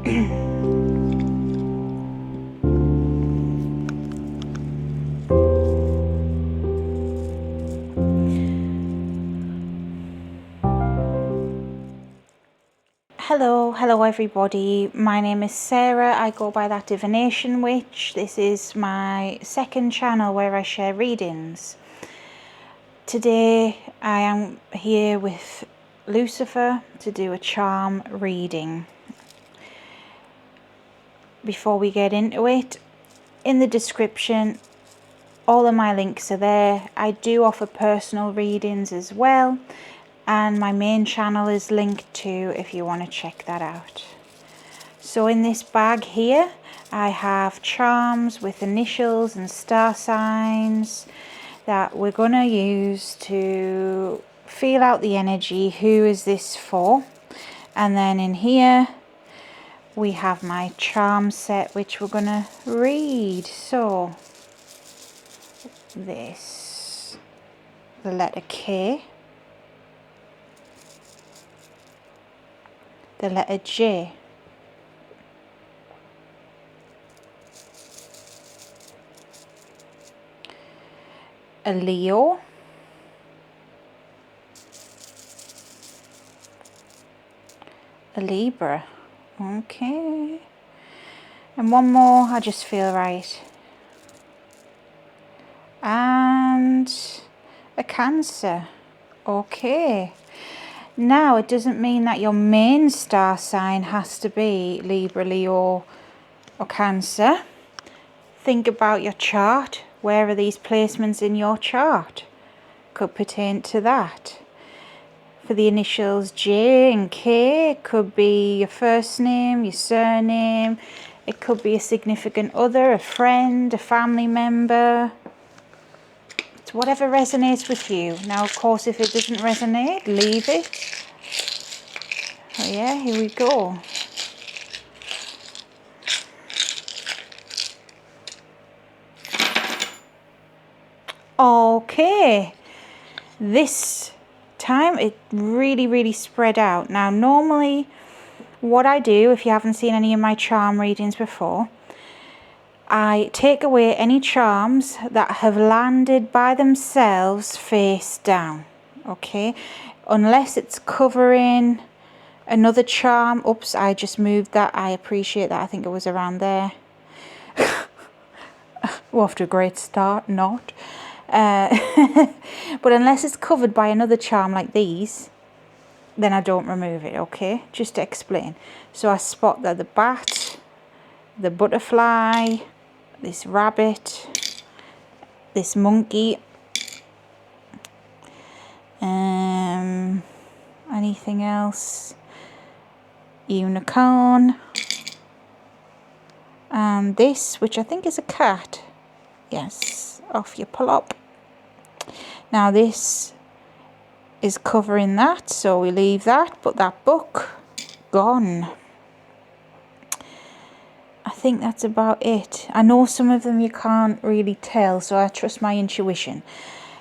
Hello everybody, my name is Sarah. I go by that Divination Witch. This is my second channel where I share readings. Today I am here with Lucifer to do a charm reading. Before we get into it, in the description all of my links are there. I do offer personal readings as well, and my main channel is linked too if you want to check that out. So in this bag here I have charms with initials and star signs that we're going to use to feel out the energy. Who is this for? And then in here we have my charm set which we're going to read. So this, the letter K, the letter J, a Leo, a Libra, okay, and one more, I just feel right, and a Cancer. Okay, now it doesn't mean that your main star sign has to be Libra, Leo or Cancer. Think about your chart. Where are these placements in your chart? Could pertain to that. For the initials J and K, it could be your first name, your surname. It could be a significant other, a friend, a family member. It's whatever resonates with you. Now, of course, if it doesn't resonate, leave it. Oh yeah, here we go. Okay, this time it really spread out. Now normally what I do, if you haven't seen any of my charm readings before, I take away any charms that have landed by themselves face down, okay, unless it's covering another charm. Oops, I just moved that. I appreciate that. I think it was around there. We're off to a great start. Not but unless it's covered by another charm like these, then I don't remove it, okay? Just to explain. So I spot that the bat, the butterfly, this rabbit, this monkey, anything else, unicorn, and this, which I think is a cat. Yes, off you plop. Now this is covering that, so we leave that, but that book, gone. I think that's about it. I know some of them you can't really tell, so I trust my intuition.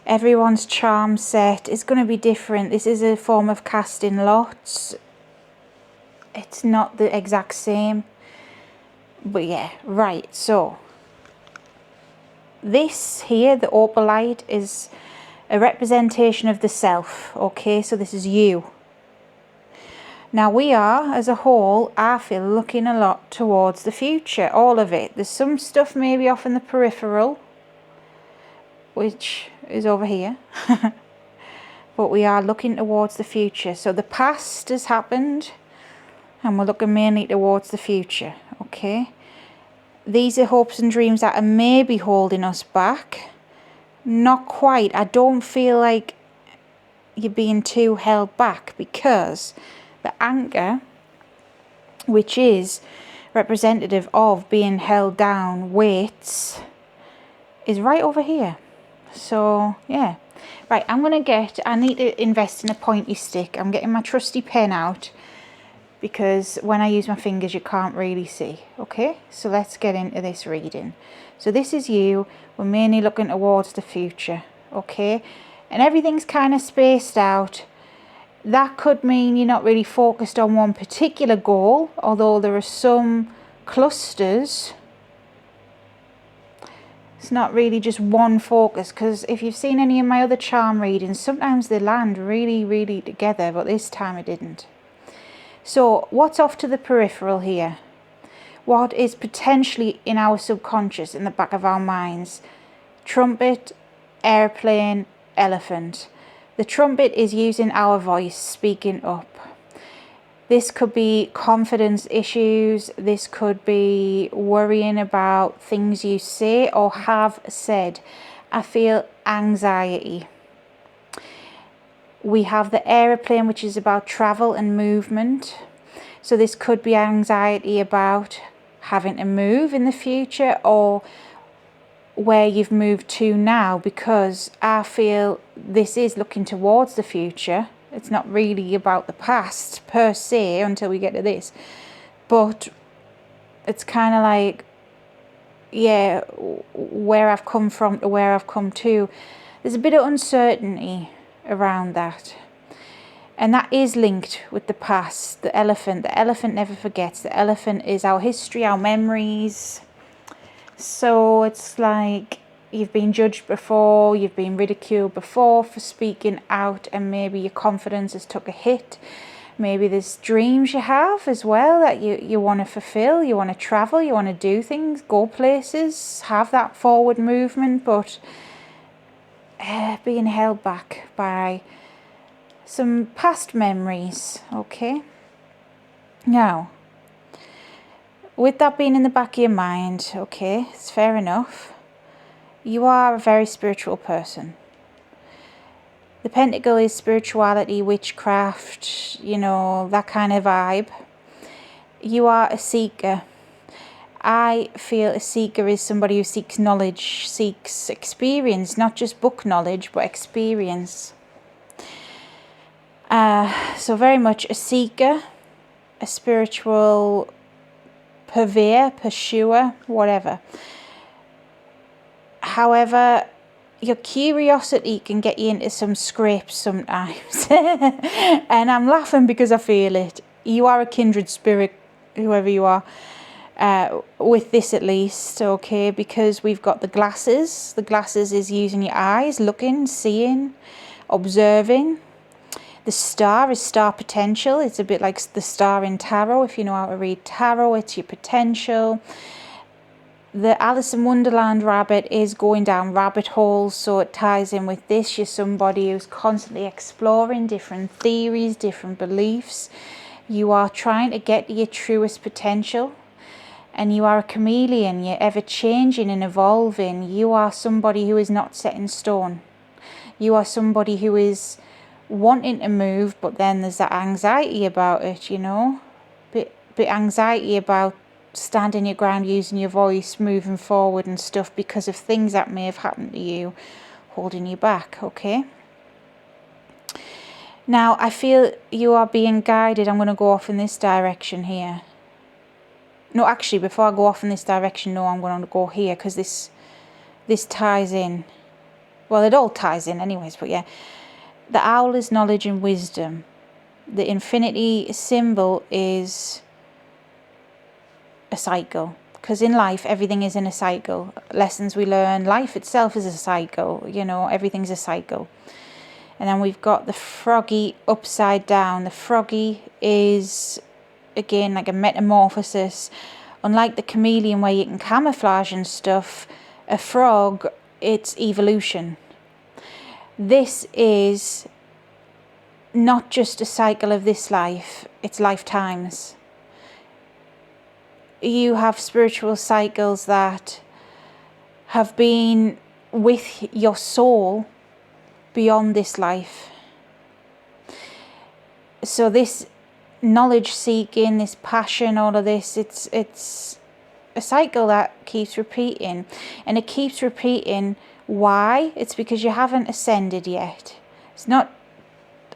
Everyone's charm set is going to be different. This is a form of casting lots. It's not the exact same, but yeah, right. So this here, the opalite, is a representation of the self, okay? So this is you. Now we are, as a whole, I feel, looking a lot towards the future, all of it. There's some stuff maybe off in the peripheral, which is over here, but we are looking towards the future. So the past has happened, and we're looking mainly towards the future, okay? These are hopes and dreams that are maybe holding us back. Not quite. I don't feel like you're being too held back, because the anchor, which is representative of being held down, weights, is right over here. So yeah, right, I need to invest in a pointy stick. I'm getting my trusty pen out, because when I use my fingers you can't really see. Okay, so let's get into this reading. So this is you. We're mainly looking towards the future, okay, and everything's kind of spaced out. That could mean you're not really focused on one particular goal, although there are some clusters. It's not really just one focus, because if you've seen any of my other charm readings, sometimes they land really, really together, but this time it didn't. So what's off to the peripheral here? What is potentially in our subconscious, in the back of our minds? Trumpet, airplane, elephant. The trumpet is using our voice, speaking up. This could be confidence issues. This could be worrying about things you say or have said. I feel anxiety. We have the aeroplane, which is about travel and movement. So this could be anxiety about having to move in the future, or where you've moved to now, because I feel this is looking towards the future. It's not really about the past per se until we get to this, but it's kind of like, yeah, where I've come from to where I've come to. There's a bit of uncertainty around that, and that is linked with the past. The elephant never forgets. The elephant is our history, our memories. So it's like you've been judged before, you've been ridiculed before for speaking out, and maybe your confidence has took a hit. Maybe there's dreams you have as well that you want to fulfill. You want to travel, you want to do things, go places, have that forward movement, but being held back by some past memories. Okay, now with that being in the back of your mind, okay, it's fair enough. You are a very spiritual person. The pentacle is spirituality, witchcraft, you know, that kind of vibe. You are a seeker. I feel a seeker is somebody who seeks knowledge, seeks experience, not just book knowledge, but experience. So very much a seeker, a spiritual purveyor, pursuer, whatever. However, your curiosity can get you into some scrapes sometimes. And I'm laughing because I feel it. You are a kindred spirit, whoever you are, with this at least, okay? Because we've got the glasses. The glasses is using your eyes, looking, seeing, observing. The star is star potential. It's a bit like the star in tarot. If you know how to read tarot, it's your potential. The Alice in Wonderland rabbit is going down rabbit holes, so it ties in with this. You're somebody who's constantly exploring different theories, different beliefs. You are trying to get to your truest potential, and you are a chameleon. You're ever changing and evolving. You are somebody who is not set in stone. You are somebody who is wanting to move, but then there's that anxiety about it, you know, bit anxiety about standing your ground, using your voice, moving forward and stuff, because of things that may have happened to you holding you back. Okay, now I feel you are being guided. I'm going to go off in this direction here. No, actually, before I go off in this direction, no, I'm going to go here, because this ties in. Well, it all ties in anyways, but yeah. The owl is knowledge and wisdom. The infinity symbol is a cycle, because in life everything is in a cycle. Lessons we learn, life itself is a cycle, you know, everything's a cycle. And then we've got the froggy upside down. The froggy is again like a metamorphosis. Unlike the chameleon where you can camouflage and stuff, a frog, it's evolution. This is not just a cycle of this life, it's lifetimes. You have spiritual cycles that have been with your soul beyond this life. So this knowledge seeking, this passion, all of this, it's a cycle that keeps repeating. And it keeps repeating. Why? It's because you haven't ascended yet. It's not,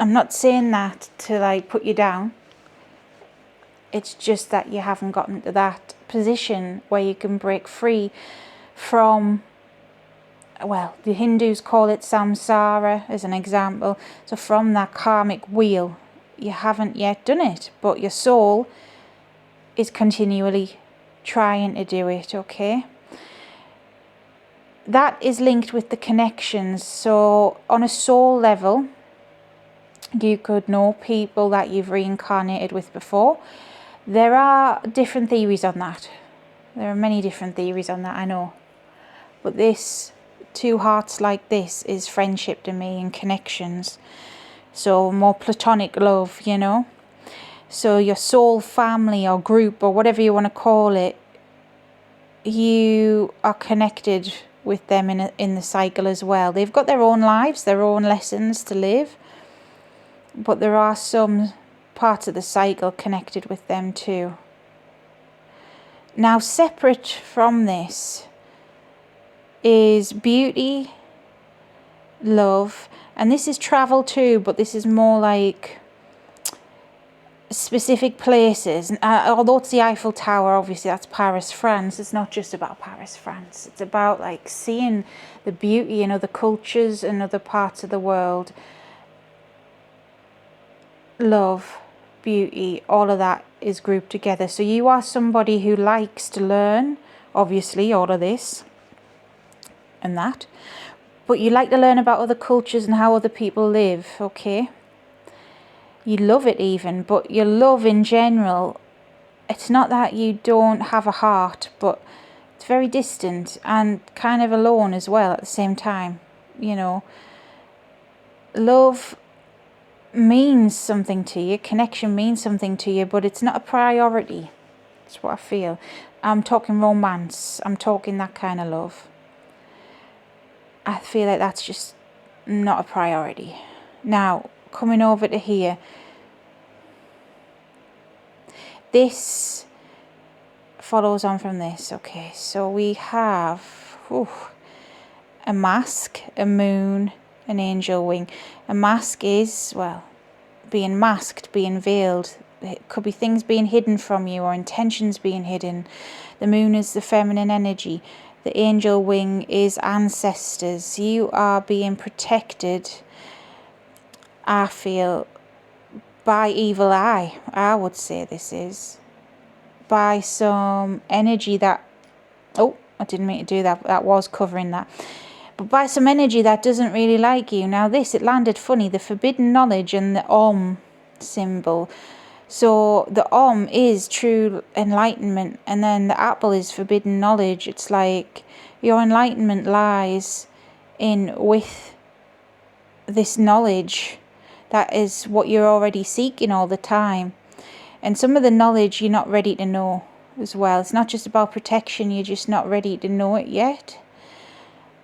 I'm not saying that to like put you down. It's just that you haven't gotten to that position where you can break free from well, the Hindus call it samsara as an example. So from that karmic wheel, you haven't yet done it, but your soul is continually trying to do it, okay? That is linked with the connections. So on a soul level, you could know people that you've reincarnated with before. There are different theories on that. There are many different theories on that, I know. But this, two hearts like this, is friendship to me and connections. So more platonic love, you know. So your soul family or group or whatever you want to call it, you are connected with them in the cycle as well. They've got their own lives, their own lessons to live. But there are some parts of the cycle connected with them too. Now, separate from this is beauty, love, and this is travel too, but this is more like specific places. Although it's the Eiffel Tower, obviously that's Paris, France. It's not just about Paris, France. It's about like seeing the beauty in other cultures and other parts of the world. Love, beauty, all of that is grouped together. So you are somebody who likes to learn, obviously, all of this and that, but you like to learn about other cultures and how other people live, okay? You love it even, but your love in general, it's not that you don't have a heart, but it's very distant and kind of alone as well at the same time, you know. Love means something to you, connection means something to you, but it's not a priority. That's what I feel. I'm talking romance, I'm talking that kind of love. I feel like that's just not a priority. Now, coming over to here, this follows on from this. Okay, so we have a mask, a moon, an angel wing. A mask is, well, being masked, being veiled. It could be things being hidden from you or intentions being hidden. The moon is the feminine energy. The angel wing is ancestors. You are being protected, I feel, by evil eye. I would say this is by some energy that, oh, I didn't mean to do that. That was covering that. But by some energy that doesn't really like you. Now this, it landed funny, the forbidden knowledge and the Om symbol. So the Om is true enlightenment, and then the apple is forbidden knowledge. It's like your enlightenment lies in with this knowledge. That is what you're already seeking all the time. And some of the knowledge you're not ready to know as well. It's not just about protection, you're just not ready to know it yet.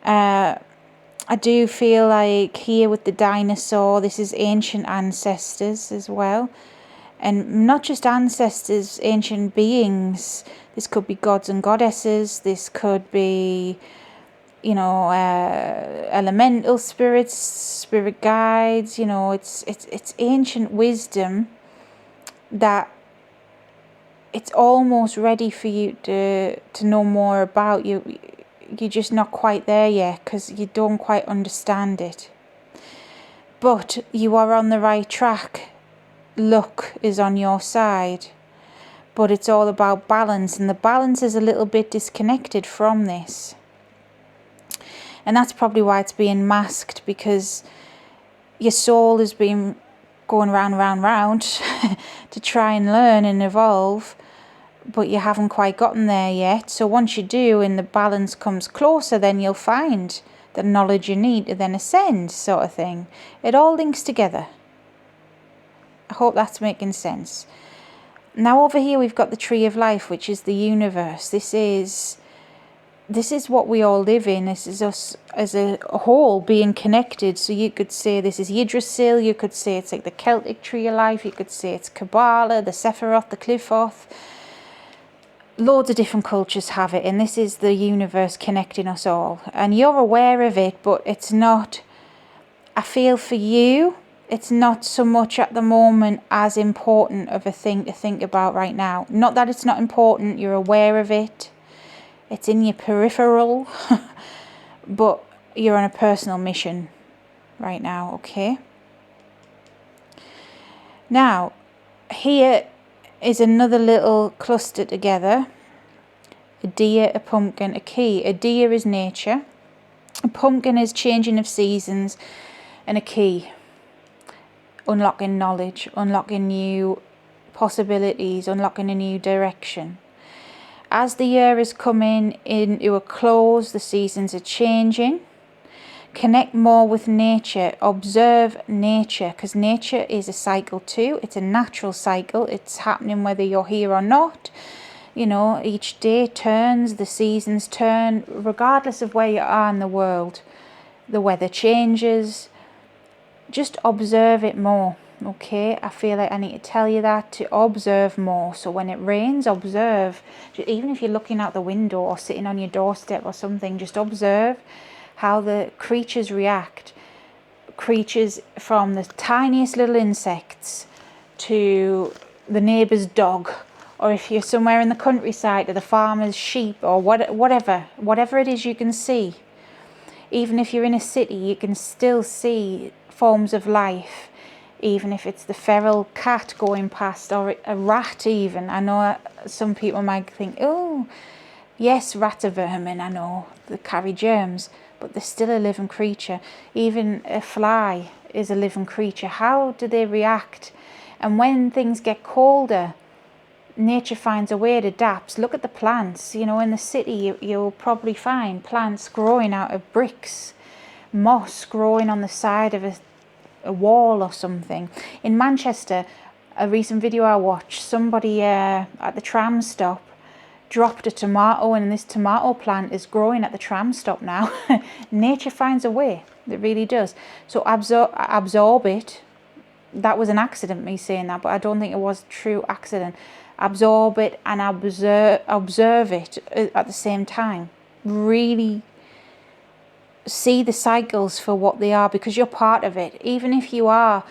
I do feel like here with the dinosaur, this is ancient ancestors as well. And not just ancestors, ancient beings. This could be gods and goddesses. This could be, you know, elemental spirits, spirit guides. You know, it's ancient wisdom that it's almost ready for you to know more about. You're just not quite there yet because you don't quite understand it. But you are on the right track. Luck is on your side. But it's all about balance, and the balance is a little bit disconnected from this. And that's probably why it's being masked, because your soul has been going round to try and learn and evolve, but you haven't quite gotten there yet. So once you do and the balance comes closer, then you'll find the knowledge you need to then ascend, sort of thing. It all links together. I hope that's making sense. Now over here we've got the tree of life, which is the universe. This is what we all live in. This is us as a whole being connected. So you could say this is Yggdrasil, you could say it's like the Celtic tree of life, you could say it's Kabbalah, the Sephiroth, the Qliphoth. Loads of different cultures have it, and this is the universe connecting us all. And you're aware of it, but it's not, I feel for you, it's not so much at the moment as important of a thing to think about right now. Not that it's not important, you're aware of it. It's in your peripheral. But you're on a personal mission right now, okay? Now, here is another little cluster together. A deer, a pumpkin, a key. A deer is nature. A pumpkin is changing of seasons. And a key, unlocking knowledge, unlocking new possibilities, unlocking a new direction. As the year is coming into a close, the seasons are changing. Connect more with nature, observe nature, because nature is a cycle too. It's a natural cycle. It's happening whether you're here or not. You know, each day turns, the seasons turn, regardless of where you are in the world. The weather changes. Just observe it more, okay? I feel like I need to tell you that, to observe more. So when it rains, observe. Even if you're looking out the window or sitting on your doorstep or something, just observe how the creatures react. Creatures from the tiniest little insects to the neighbour's dog, or if you're somewhere in the countryside, to the farmer's sheep, or whatever it is you can see. Even if you're in a city, you can still see forms of life, even if it's the feral cat going past, or a rat even. I know some people might think, oh, yes, rats are vermin, I know, they carry germs, but they're still a living creature. Even a fly is a living creature. How do they react? And when things get colder, nature finds a way, it adapts. Look at the plants. You know, in the city, you'll probably find plants growing out of bricks, moss growing on the side of a wall or something. In Manchester, a recent video I watched, somebody at the tram stop dropped a tomato, and this tomato plant is growing at the tram stop now. Nature finds a way. It really does. So absorb it. That was an accident, me saying that, but I don't think it was a true accident. Absorb it and observe it at the same time. Really see the cycles for what they are, because you're part of it. Even if you are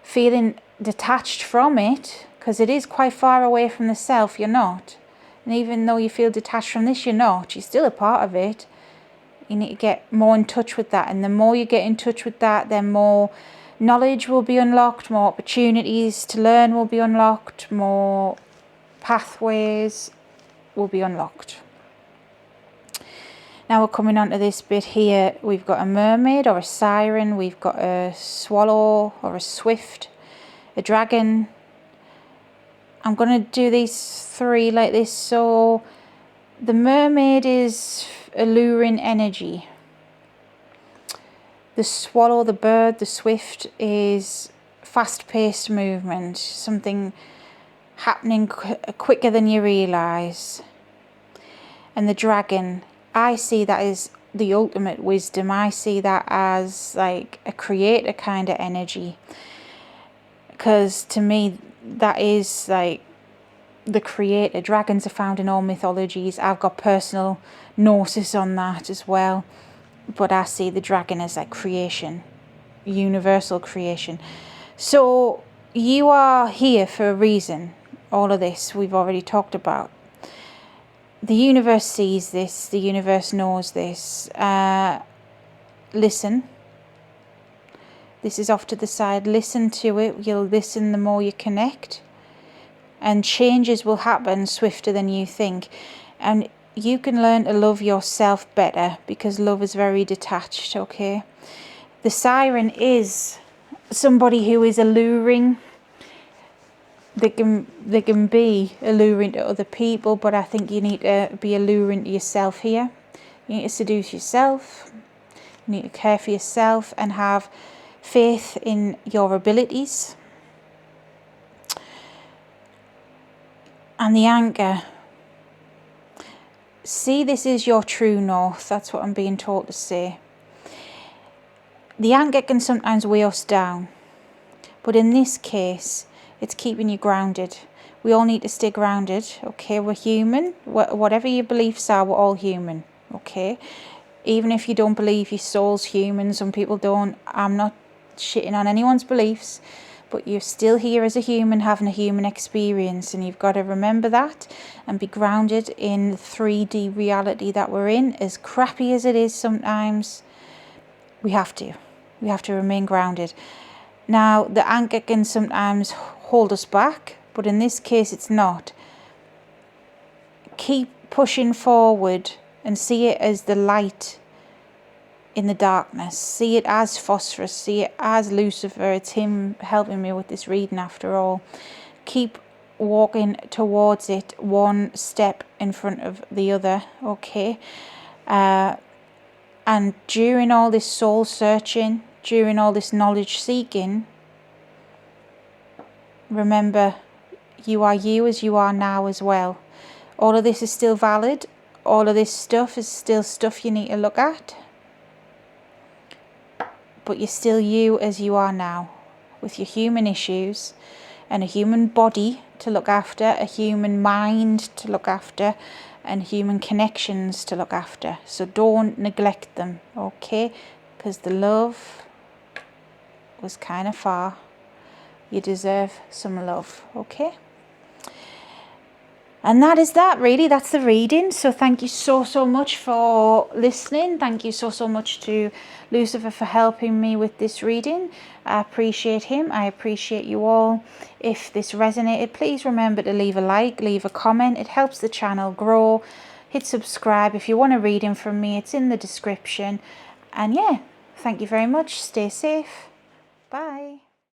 feeling detached from it, because it is quite far away from the self, you're not. And even though you feel detached from this, you're not. You're still a part of it. You need to get more in touch with that. And the more you get in touch with that, then more knowledge will be unlocked, more opportunities to learn will be unlocked, more pathways will be unlocked. Now we're coming on to this bit here. We've got a mermaid or a siren. We've got a swallow or a swift, a dragon. I'm going to do these three like this. So the mermaid is alluring energy. The swallow, the bird, the swift is fast-paced movement. Something happening quicker than you realise. And the dragon, I see that as the ultimate wisdom. I see that as like a creator kind of energy, because to me that is like the creator. Dragons are found in all mythologies. I've got personal gnosis on that as well, but I see the dragon as like creation, universal creation. So you are here for a reason. All of this we've already talked about. The universe sees this, the universe knows this. Listen. This is off to the side. Listen to it. You'll listen the more you connect. And changes will happen swifter than you think. And you can learn to love yourself better, because love is very detached, okay? The siren is somebody who is alluring. They can be alluring to other people, but I think you need to be alluring to yourself here. You need to seduce yourself. You need to care for yourself and have faith in your abilities. And the anchor. See, this is your true north. That's what I'm being told to say. The anchor can sometimes weigh us down, but in this case, it's keeping you grounded. We all need to stay grounded, okay? We're human. Whatever your beliefs are, we're all human, okay? Even if you don't believe your soul's human, some people don't. I'm not shitting on anyone's beliefs, but you're still here as a human, having a human experience, and you've got to remember that and be grounded in the 3D reality that we're in, as crappy as it is sometimes. We have to remain grounded. Now, the anchor can sometimes hold us back, but in this case it's not. Keep pushing forward and see it as the light in the darkness. See it as phosphorus. See it as Lucifer. It's him helping me with this reading after all. Keep walking towards it, one step in front of the other, okay? And during all this soul searching, during all this knowledge seeking, remember, you are you as you are now as well. All of this is still valid. All of this stuff is still stuff you need to look at. But you're still you as you are now, with your human issues and a human body to look after, a human mind to look after, and human connections to look after. So don't neglect them, okay? Because the love was kind of far. You deserve some love, okay? And that is that, really. That's the reading. So thank you so much for listening. Thank you so much to Lucifer for helping me with this reading. I appreciate him. I appreciate you all. If this resonated, please remember to leave a like, leave a comment. It helps the channel grow. Hit subscribe. If you want a reading from me, it's in the description. And yeah, thank you very much. Stay safe. Bye.